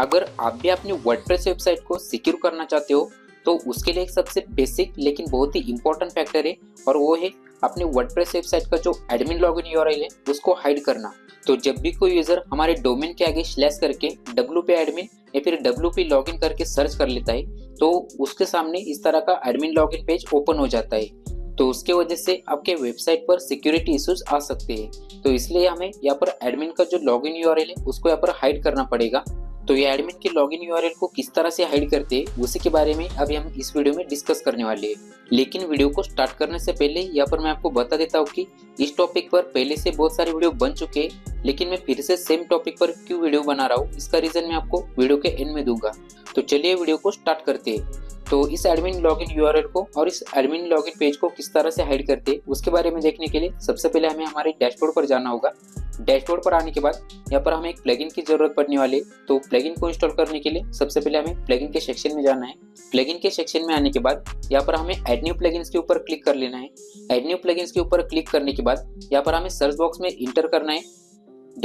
अगर आप भी अपनी वर्डप्रेस वेबसाइट को सिक्योर करना चाहते हो तो उसके लिए एक सबसे बेसिक लेकिन बहुत ही इंपॉर्टेंट फैक्टर है और वो है अपने वर्डप्रेस वेबसाइट का जो एडमिन लॉगिन यूआरएल है उसको हाइड करना। तो जब भी कोई यूजर हमारे डोमेन के आगे स्लैश करके wp एडमिन या फिर wp लॉगिन करके सर्च कर लेता है तो उसके सामने इस तरह का एडमिन लॉगिन पेज ओपन हो जाता है। तो उसके वजह से आपके वेबसाइट पर सिक्योरिटी इश्यूज आ सकते हैं। तो इसलिए हमें यहाँ पर एडमिन का जो लॉगिन यूआरएल है उसको यहाँ पर हाइड करना पड़ेगा। तो ये एडमिन के लॉगिन यूआरएल को किस तरह से हाइड करते हैं उसी के बारे में अभी हम इस वीडियो में डिस्कस करने वाले हैं। लेकिन वीडियो को स्टार्ट करने से पहले यहाँ पर मैं आपको बता देता हूँ कि इस टॉपिक पर पहले से बहुत सारे वीडियो बन चुके हैं, लेकिन मैं फिर से सेम टॉपिक पर क्यों वीडियो बना रहा हूँ इसका रीजन मैं आपको वीडियो के एंड में दूंगा। तो चलिए वीडियो को स्टार्ट करते हैं। तो इस एडमिन लॉगिन यूआरएल को और इस एडमिन लॉगिन पेज को किस तरह से हाइड करते हैं उसके बारे में देखने के लिए सबसे पहले हमें हमारे डैशबोर्ड पर जाना होगा। डैशबोर्ड पर आने के बाद यहाँ पर हमें एक प्लगइन की जरूरत पड़ने वाली है। तो प्लगइन को इंस्टॉल करने के लिए सबसे पहले हमें प्लगइन के सेक्शन में जाना है। प्लगइन के सेक्शन में आने के बाद यहाँ पर हमें ऐड न्यू प्लगइन्स के ऊपर क्लिक कर लेना है। ऐड न्यू प्लगइन्स के ऊपर क्लिक करने के बाद यहाँ पर हमें सर्च बॉक्स में इंटर करना है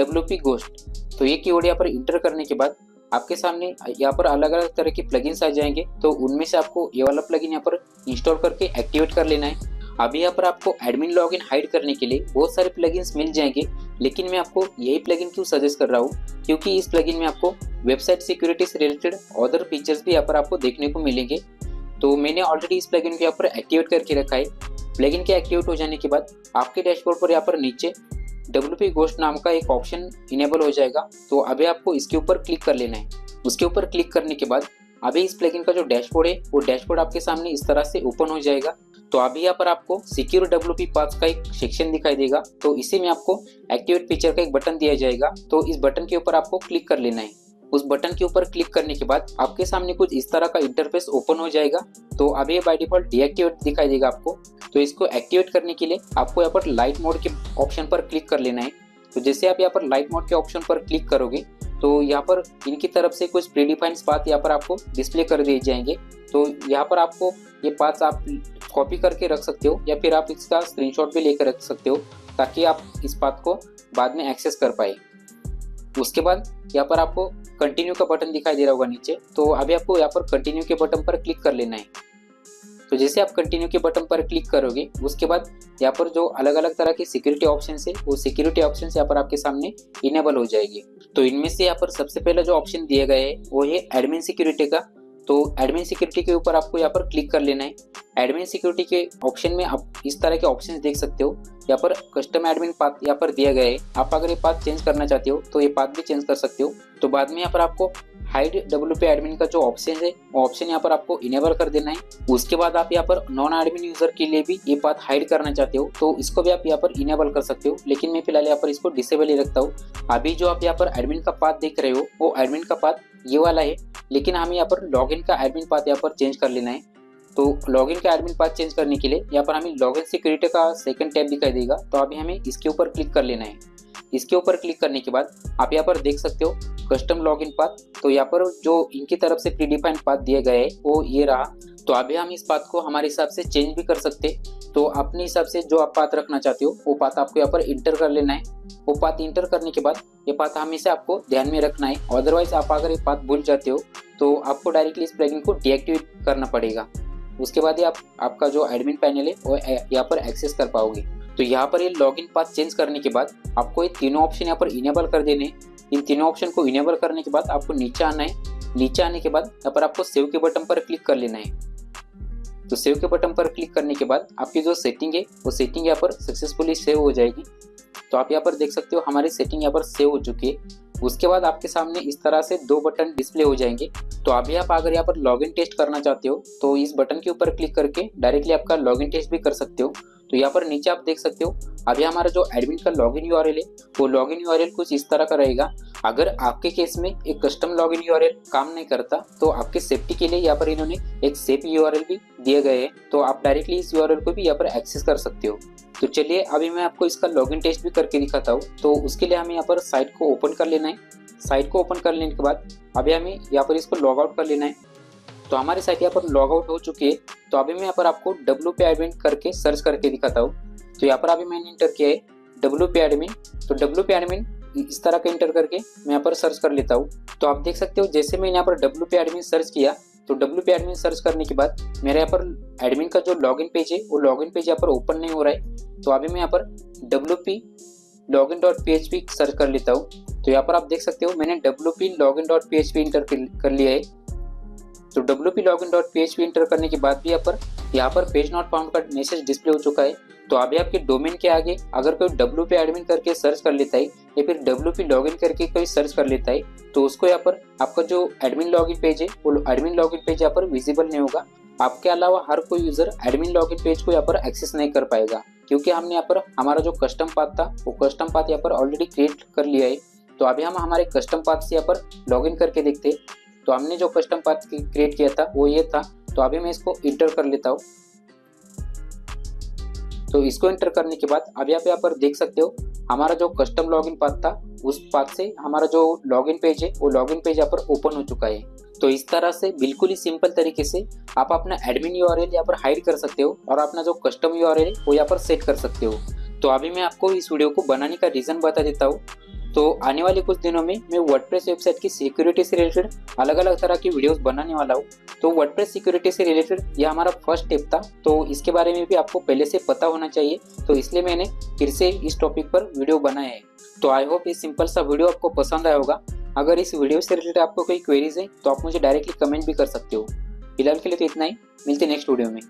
WP Ghost। तो ये कीवर्ड यहाँ पर इंटर करने के बाद आपके सामने यहाँ पर अलग अलग तरह के प्लगइन्स आ जाएंगे। तो उनमें से आपको ये वाला प्लगइन यहाँ पर इंस्टॉल करके एक्टिवेट कर लेना है। अभी यहाँ पर आपको एडमिन लॉगिन हाइड करने के लिए बहुत सारे प्लगइन्स मिल जाएंगे, लेकिन मैं आपको यही प्लगइन क्यों सजेस्ट कर रहा हूँ क्योंकि इस प्लगइन में आपको वेबसाइट सिक्योरिटी से रिलेटेड अदर फीचर्स भी यहाँ पर आपको देखने को मिलेंगे। तो मैंने ऑलरेडी इस प्लगइन को यहाँ पर एक्टिवेट करके रखा है। प्लगइन के एक्टिवेट हो जाने के बाद आपके डैशबोर्ड पर यहाँ पर नीचे WP Ghost नाम का एक ऑप्शन इनेबल हो जाएगा। तो अभी आपको इसके ऊपर क्लिक कर लेना है। उसके ऊपर क्लिक करने के बाद अभी इस प्लगइन का जो डैशबोर्ड है वो डैशबोर्ड आपके सामने इस तरह से ओपन हो जाएगा। तो अभी यहाँ पर आपको सिक्योर WP पाथ का एक सेक्शन दिखाई देगा। तो इसी में आपको एक्टिवेट फीचर का एक बटन दिया जाएगा। तो इस बटन के ऊपर आपको क्लिक कर लेना है। उस बटन के ऊपर क्लिक करने के बाद आपके सामने कुछ इस तरह का इंटरफेस ओपन हो जाएगा। तो अभी ये बाय डिफॉल्ट डीएक्टिवेट दिखाई देगा आपको। तो इसको एक्टिवेट करने के लिए आपको यहाँ पर लाइट मोड के ऑप्शन पर क्लिक कर लेना है। तो जैसे आप यहाँ पर लाइट मोड के ऑप्शन पर क्लिक करोगे तो यहाँ पर इनकी तरफ से कुछ प्रीडिफाइंड पाथ यहाँ पर आपको डिस्प्ले कर दिए जाएंगे। तो यहाँ पर आपको ये पाथ आप कॉपी करके रख सकते हो या फिर आप इसका स्क्रीनशॉट भी लेकर रख सकते हो ताकि आप इस पाथ को बाद में एक्सेस कर पाए। उसके बाद यहाँ पर आपको कंटिन्यू का बटन दिखाई दे रहा होगा नीचे। तो अभी आपको यहाँ पर कंटिन्यू के बटन पर क्लिक कर लेना है। तो जैसे आप कंटिन्यू के बटन पर क्लिक करोगे उसके बाद यहाँ पर जो अलग अलग तरह के सिक्योरिटी ऑप्शन है वो सिक्योरिटी ऑप्शन यहाँ पर आपके सामने इनेबल हो जाएगी। तो इनमें से यहाँ पर सबसे पहला जो ऑप्शन दिया गया है वो है एडमिन सिक्योरिटी का। तो एडमिन सिक्योरिटी के ऊपर आपको यहाँ पर क्लिक कर लेना है। एडमिन सिक्योरिटी के ऑप्शन में आप इस तरह के ऑप्शंस देख सकते हो। यहाँ पर कस्टम एडमिन पाथ यहाँ पर दिया गया है। आप अगर ये पाथ चेंज करना चाहते हो तो ये पाथ भी चेंज कर सकते हो। तो बाद में यहाँ पर आपको हाइड WP एडमिन का जो ऑप्शन है वो ऑप्शन यहाँ पर आपको इनेबल कर देना है। उसके बाद आप यहाँ पर नॉन एडमिन यूजर के लिए भी ये पाथ हाइड करना चाहते हो तो इसको भी आप यहाँ पर इनेबल कर सकते हो, लेकिन मैं फिलहाल यहाँ पर इसको डिसेबल ही रखता हूँ। अभी जो आप यहाँ पर एडमिन का पाथ देख रहे हो वो एडमिन का पाथ ये वाला है, लेकिन हमें यहाँ पर लॉगिन का एडमिन पाथ यहाँ पर चेंज कर लेना है। तो लॉगिन का एडमिन पाथ चेंज करने के लिए यहाँ पर हमें लॉगिन सिक्योरिटी का सेकंड टैब दिखाई देगा। तो अभी हमें इसके ऊपर क्लिक कर लेना है। इसके ऊपर क्लिक करने के बाद आप यहाँ पर देख सकते हो कस्टम लॉगिन पाथ। तो यहाँ पर जो इनकी तरफ से प्रीडिफाइंड पाथ दिया गया है वो ये रहा। तो अभी हम इस पाथ को हमारे हिसाब से चेंज भी कर सकते। तो अपने हिसाब से जो आप पाथ रखना चाहते हो वो पाथ आपको यहाँ पर इंटर कर लेना है। वो पाथ इंटर करने के बाद ये पाथ हमेशा आपको ध्यान में रखना है। अदरवाइज आप अगर ये पाथ भूल जाते हो तो आपको डायरेक्टली इस प्लगइन को डीएक्टिवेट करना पड़ेगा। उसके बाद ही आपका जो एडमिन पैनल है वो यहाँ पर एक्सेस कर पाओगे। तो यहाँ पर ये लॉगिन पाथ चेंज करने के बाद आपको ये तीनों ऑप्शन यहाँ पर इनेबल कर देने। इन तीनों ऑप्शन को इनेबल करने के बाद आपको नीचे आना है। नीचे आने के बाद यहाँ पर आपको सेव के बटन पर क्लिक कर लेना है। तो सेव के बटन पर क्लिक करने के बाद आपकी जो सेटिंग है वो सेटिंग यहाँ पर सक्सेसफुली सेव हो जाएगी। तो आप यहाँ पर देख सकते हो हमारी सेटिंग यहाँ पर सेव हो चुकी है। उसके बाद आपके सामने इस तरह से दो बटन डिस्प्ले हो जाएंगे। तो अभी आप अगर यहाँ पर लॉगिन टेस्ट करना चाहते हो तो इस बटन के ऊपर क्लिक करके डायरेक्टली आपका लॉगिन टेस्ट भी कर सकते हो। तो यहाँ पर नीचे आप देख सकते हो अभी हमारा जो एडमिन का लॉगिन यूआरएल है वो लॉगिन यूआरएल कुछ इस तरह का रहेगा। अगर आपके केस में एक कस्टम लॉगिन यूआरएल काम नहीं करता तो आपके सेफ्टी के लिए यहाँ पर इन्होंने एक सेफ यूआरएल भी दिए गए हैं। तो आप डायरेक्टली इस यूआरएल को भी यहाँ पर एक्सेस कर सकते हो। तो चलिए अभी मैं आपको इसका लॉगिन टेस्ट भी करके दिखाता हूँ। तो उसके लिए हमें यहाँ पर साइट को ओपन कर लेना है। साइट को ओपन कर लेने के बाद अभी हमें यहाँ पर इसको लॉग आउट कर लेना है। तो हमारी साइट यहाँ पर लॉग आउट हो चुकी है। तो अभी मैं यहाँ पर आपको WP एडमिन करके सर्च करके दिखाता हूँ। तो यहाँ पर अभी मैंने इंटर किया है WP एडमिन। तो WP एडमिन इस तरह का इंटर करके मैं यहाँ पर सर्च कर लेता हूँ। तो आप देख सकते हो जैसे मैंने यहाँ पर WP एडमिन सर्च किया तो WP एडमिन सर्च करने के बाद मेरे यहाँ पर एडमिन का जो लॉगिन पेज है वो लॉगिन पेज यहाँ पर ओपन नहीं हो रहा है। तो अभी मैं यहाँ पर WP login.php सर्च कर लेता हूँ। तो यहाँ पर आप देख सकते हो मैंने WP login.php इंटर कर लिया है। तो WP login.php इंटर करने के बाद भी यहाँ पर पेज नॉट फाउंड का मैसेज डिस्प्ले हो चुका है। तो अभी आपके डोमेन के आगे अगर कोई WP एडमिन करके सर्च कर लेता है या फिर WP लॉगिन करके कोई सर्च कर लेता है तो उसको यहाँ पर आपका जो एडमिन लॉगिन पेज है वो एडमिन लॉगिन पेज यहाँ पर विजिबल नहीं होगा। आपके अलावा हर कोई यूजर एडमिन लॉगिन पेज को यहाँ पर एक्सेस नहीं कर पाएगा, क्योंकि हमने यहाँ पर हमारा जो कस्टम पाथ था वो कस्टम पाथ यहाँ पर ऑलरेडी क्रिएट कर लिया है। तो अभी हम हमारे कस्टम पाथ से यहाँ पर लॉगिन करके देखते हैं। तो हमने जो कस्टम पाथ क्रिएट किया था वो ये था। तो अभी मैं इसको इंटर कर लेता हूँ। तो इसको इंटर करने के बाद अभी आप यहाँ पर देख सकते हो हमारा जो कस्टम लॉगिन पाथ था उस पाथ से हमारा जो लॉगिन पेज है वो लॉगिन पेज यहाँ पर ओपन हो चुका है। तो इस तरह से बिल्कुल ही सिंपल तरीके से आप अपना एडमिन यूआरएल यहाँ पर हाइड कर सकते हो और अपना जो कस्टम यूआरएल है वो यहाँ पर सेट कर सकते हो। तो अभी मैं आपको इस वीडियो को बनाने का रीज़न बता देता हूँ। तो आने वाले कुछ दिनों में मैं वर्डप्रेस वेबसाइट की सिक्योरिटी से रिलेटेड अलग अलग तरह की वीडियोस बनाने वाला हूँ। तो वर्डप्रेस सिक्योरिटी से रिलेटेड यह हमारा फर्स्ट स्टेप था, तो इसके बारे में भी आपको पहले से पता होना चाहिए। तो इसलिए मैंने फिर से इस टॉपिक पर वीडियो बनाया है। तो आई होप इस सिंपल सा वीडियो आपको पसंद आया होगा। अगर इस वीडियो से रिलेटेड आपको कोई क्वेरीज है तो आप मुझे डायरेक्टली कमेंट भी कर सकते हो। फिलहाल के लिए तो इतना ही, मिलते हैं नेक्स्ट वीडियो में।